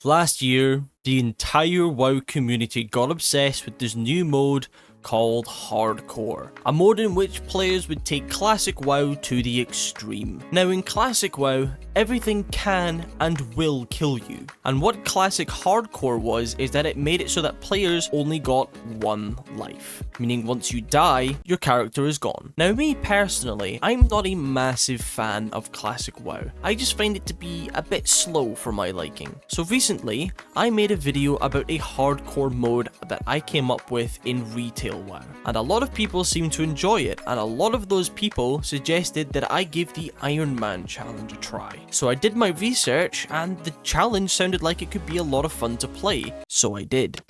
Last year, the entire WoW community got obsessed with this new mode called Hardcore, a mode in which players would take classic WoW to the extreme. Now in classic WoW, everything can and will kill you, and what classic Hardcore was is that it made it so that players only got one life, meaning once you die, your character is gone. Now me personally, I'm not a massive fan of classic WoW. I just find it to be a bit slow for my liking. So recently, I made a video about a hardcore mode that I came up with in retail WoW, and a lot of people seem to enjoy it, and a lot of those people suggested that I give the Ironman challenge a try. So I did my research, and the challenge sounded like it could be a lot of fun to play, so I did.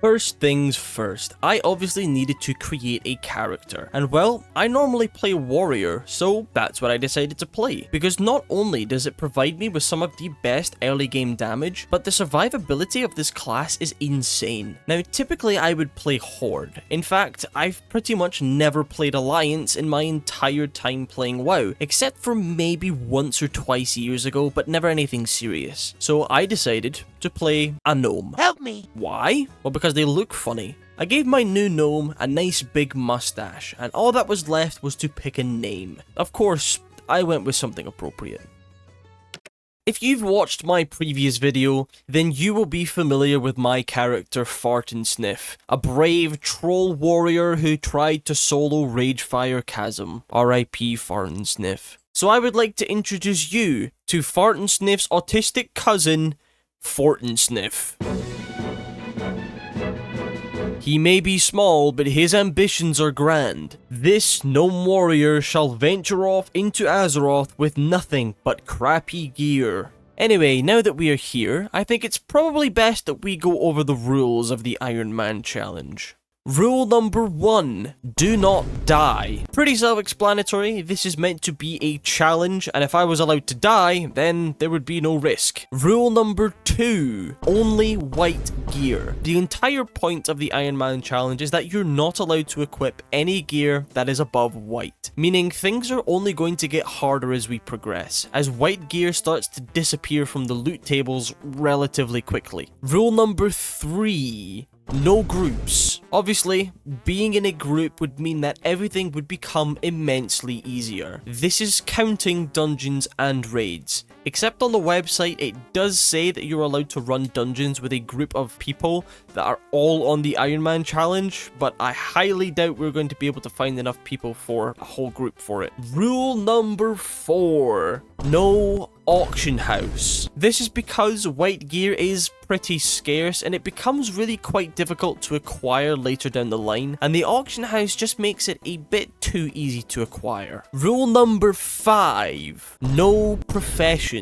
First things first, I obviously needed to create a character, and well, I normally play warrior, so that's what I decided to play, because not only does it provide me with some of the best early game damage, but the survivability of this class is insane. Now typically I would play horde. In fact, I've pretty much never played alliance in my entire time playing WoW, except for maybe once or twice years ago, but never anything serious. So I decided to play a gnome. Help me! Why? Well, because they look funny. I gave my new gnome a nice big mustache, and all that was left was to pick a name. Of course, I went with something appropriate. If you've watched my previous video, then you will be familiar with my character Fart and Sniff, a brave troll warrior who tried to solo Ragefire Chasm. RIP Fart and Sniff. So I would like to introduce you to Fart and Sniff's autistic cousin, Fort and Sniff. He may be small, but his ambitions are grand. This gnome warrior shall venture off into Azeroth with nothing but crappy gear. Anyway, now that we are here, I think it's probably best that we go over the rules of the Ironman challenge. Rule number 1, do not die. Pretty self-explanatory, this is meant to be a challenge, and if I was allowed to die, then there would be no risk. Rule number 2, only white gear. The entire point of the Ironman challenge is that you're not allowed to equip any gear that is above white, meaning things are only going to get harder as we progress, as white gear starts to disappear from the loot tables relatively quickly. Rule number 3, no groups. Obviously, being in a group would mean that everything would become immensely easier. This is counting dungeons and raids. Except on the website, it does say that you're allowed to run dungeons with a group of people that are all on the Ironman challenge, but I highly doubt we're going to be able to find enough people for a whole group for it. Rule number 4, no auction house. This is because white gear is pretty scarce and it becomes really quite difficult to acquire later down the line, and the auction house just makes it a bit too easy to acquire. Rule number 5, no professions.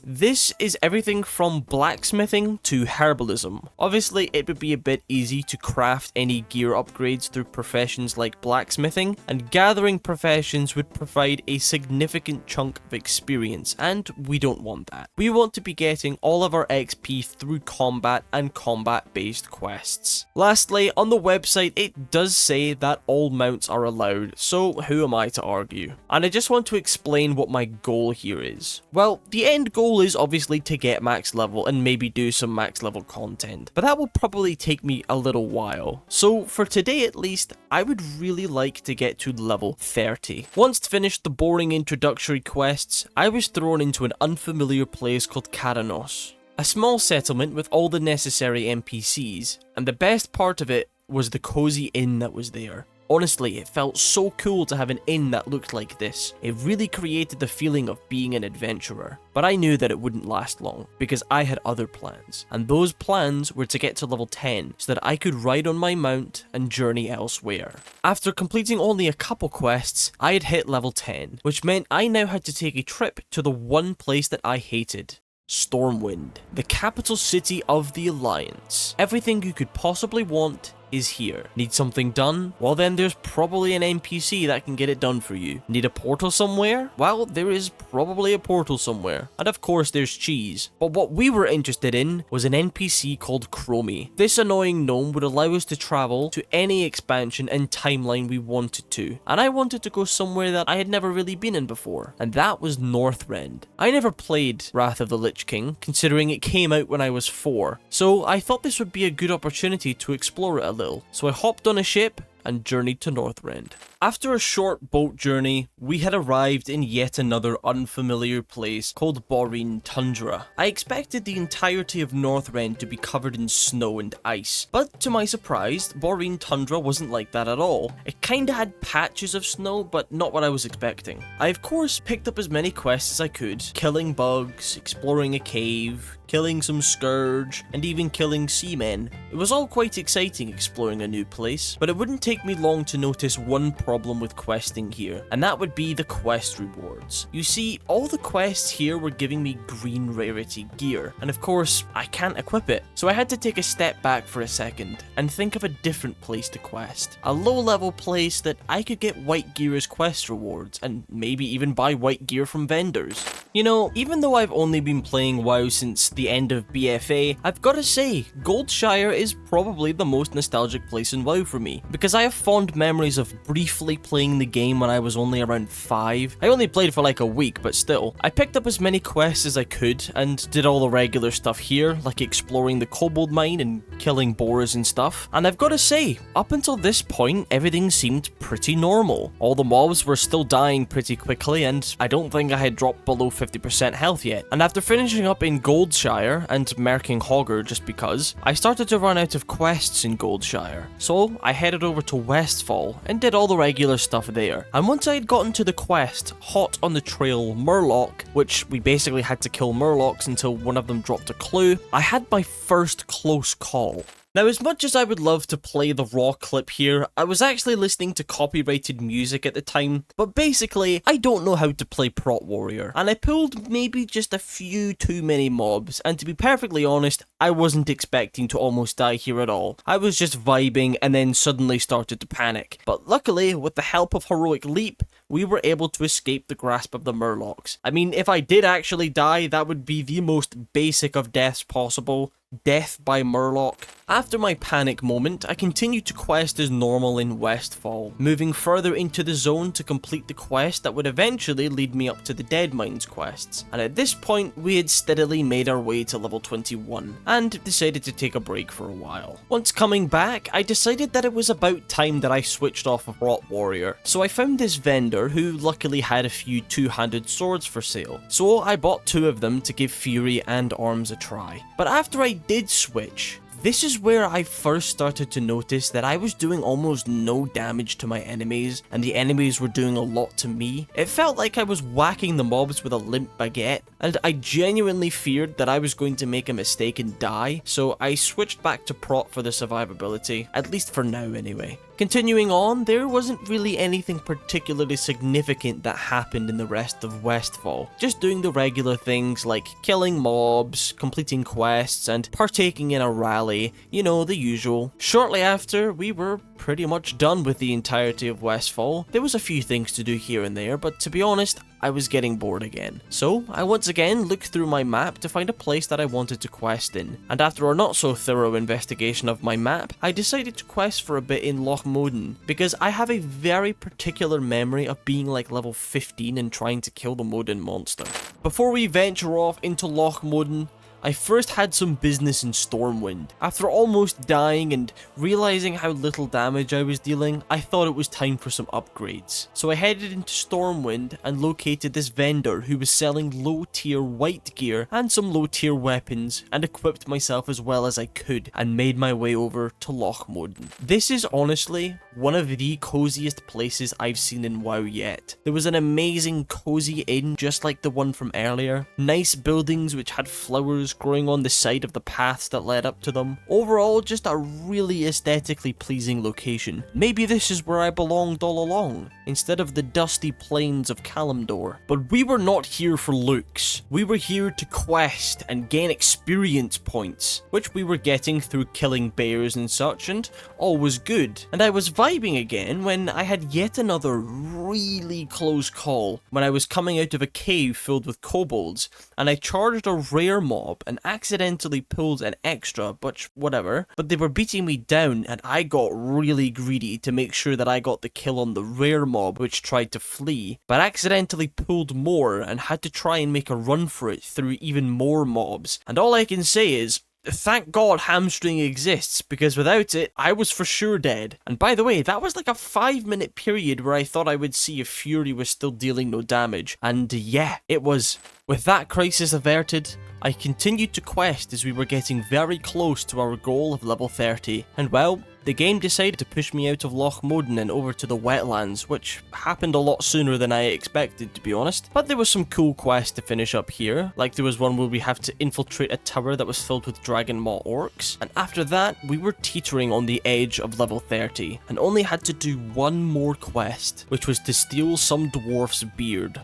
This is everything from blacksmithing to herbalism. Obviously, it would be a bit easy to craft any gear upgrades through professions like blacksmithing, and gathering professions would provide a significant chunk of experience, and we don't want that. We want to be getting all of our XP through combat and combat-based quests. Lastly, on the website, it does say that all mounts are allowed, so who am I to argue? And I just want to explain what my goal here is. Well, the end goal is obviously to get max level and maybe do some max level content, but that will probably take me a little while. So for today at least, I would really like to get to level 30. Once finished the boring introductory quests, I was thrown into an unfamiliar place called Karanos. A small settlement with all the necessary NPCs, and the best part of it was the cozy inn that was there. Honestly, it felt so cool to have an inn that looked like this. It really created the feeling of being an adventurer. But I knew that it wouldn't last long, because I had other plans. And those plans were to get to level 10, so that I could ride on my mount and journey elsewhere. After completing only a couple quests, I had hit level 10, which meant I now had to take a trip to the one place that I hated. Stormwind, the capital city of the Alliance. Everything you could possibly want is here. Need something done? Well then there's probably an NPC that can get it done for you. Need a portal somewhere? Well, there is probably a portal somewhere. And of course there's cheese. But what we were interested in was an NPC called Chromie. This annoying gnome would allow us to travel to any expansion and timeline we wanted to. And I wanted to go somewhere that I had never really been in before. And that was Northrend. I never played Wrath of the Lich King, considering it came out when I was 4. So I thought this would be a good opportunity to explore it a little. So I hopped on a ship and journeyed to Northrend. After a short boat journey, we had arrived in yet another unfamiliar place called Boreen Tundra. I expected the entirety of Northrend to be covered in snow and ice, but to my surprise, Boreen Tundra wasn't like that at all. It kinda had patches of snow, but not what I was expecting. I of course picked up as many quests as I could, killing bugs, exploring a cave, killing some scourge, and even killing seamen. It was all quite exciting exploring a new place, but it wouldn't take me long to notice one problem with questing here, and that would be the quest rewards. You see, all the quests here were giving me green rarity gear, and of course, I can't equip it, so I had to take a step back for a second and think of a different place to quest. A low-level place that I could get white gear as quest rewards, and maybe even buy white gear from vendors. You know, even though I've only been playing WoW since the end of BFA, I've gotta say, Goldshire is probably the most nostalgic place in WoW for me, because I have fond memories of briefly playing the game when I was only around 5. I only played for like a week, but still. I picked up as many quests as I could, and did all the regular stuff here, like exploring the kobold mine and killing boars and stuff, and I've gotta say, up until this point, everything seemed pretty normal. All the mobs were still dying pretty quickly, and I don't think I had dropped below 50% health yet. And after finishing up in Goldshire and merking Hogger just because, I started to run out of quests in Goldshire. So I headed over to Westfall and did all the regular stuff there. And once I had gotten to the quest, Hot on the Trail Murloc, which we basically had to kill Murlocs until one of them dropped a clue, I had my first close call. Now, as much as I would love to play the raw clip here, I was actually listening to copyrighted music at the time, but basically, I don't know how to play Prot Warrior, and I pulled maybe just a few too many mobs, and to be perfectly honest, I wasn't expecting to almost die here at all. I was just vibing and then suddenly started to panic. But luckily, with the help of Heroic Leap, we were able to escape the grasp of the Murlocs. I mean, if I did actually die, that would be the most basic of deaths possible. Death by Murloc. After my panic moment, I continued to quest as normal in Westfall, moving further into the zone to complete the quest that would eventually lead me up to the Dead Mines quests. And at this point, we had steadily made our way to level 21, and decided to take a break for a while. Once coming back, I decided that it was about time that I switched off of Prot Warrior, so I found this vendor who luckily had a few two-handed swords for sale. So I bought 2 of them to give Fury and Arms a try. But after I did switch, this is where I first started to notice that I was doing almost no damage to my enemies, and the enemies were doing a lot to me. It felt like I was whacking the mobs with a limp baguette, and I genuinely feared that I was going to make a mistake and die, so I switched back to Prot for the survivability, at least for now anyway. Continuing on, there wasn't really anything particularly significant that happened in the rest of Westfall. Just doing the regular things like killing mobs, completing quests, and partaking in a rally, you know, the usual. Shortly after, we were pretty much done with the entirety of Westfall. There was a few things to do here and there, but to be honest, I was getting bored again. So I once again looked through my map to find a place that I wanted to quest in, and after a not so thorough investigation of my map, I decided to quest for a bit in Loch Modan, because I have a very particular memory of being like level 15 and trying to kill the Modan monster. Before we venture off into Loch Modan, I first had some business in Stormwind. After almost dying and realizing how little damage I was dealing, I thought it was time for some upgrades. So I headed into Stormwind and located this vendor who was selling low tier white gear and some low tier weapons, and equipped myself as well as I could and made my way over to Loch Modan. This is honestly one of the coziest places I've seen in WoW yet. There was an amazing cozy inn just like the one from earlier, nice buildings which had flowers, flowers growing on the side of the paths that led up to them. Overall, just a really aesthetically pleasing location. Maybe this is where I belonged all along, instead of the dusty plains of Kalimdor. But we were not here for looks. We were here to quest and gain experience points, which we were getting through killing bears and such, and all was good. And I was vibing again when I had yet another really close call, when I was coming out of a cave filled with kobolds, and I charged a rare mob and accidentally pulled an extra, but whatever. But they were beating me down, and I got really greedy to make sure that I got the kill on the rare mob which tried to flee, but accidentally pulled more and had to try and make a run for it through even more mobs. And all I can say is, thank God hamstring exists, because without it, I was for sure dead. And by the way, that was like a 5-minute period where I thought I would see if Fury was still dealing no damage. And yeah, it was. With that crisis averted, I continued to quest as we were getting very close to our goal of level 30. And well, the game decided to push me out of Loch Modan and over to the wetlands, which happened a lot sooner than I expected, to be honest. But there was some cool quests to finish up here, like there was one where we have to infiltrate a tower that was filled with dragon maw orcs. And after that, we were teetering on the edge of level 30, and only had to do one more quest, which was to steal some dwarf's beard.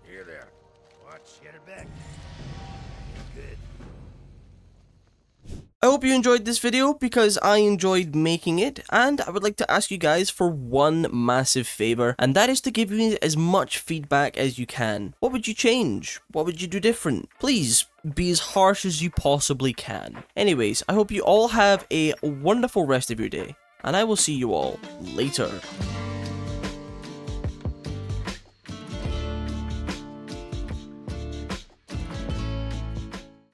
Here there. Watch, get her back. Good. I hope you enjoyed this video, because I enjoyed making it, and I would like to ask you guys for one massive favor, and that is to give me as much feedback as you can. What would you change? What would you do different? Please be as harsh as you possibly can. Anyways, I hope you all have a wonderful rest of your day, and I will see you all later.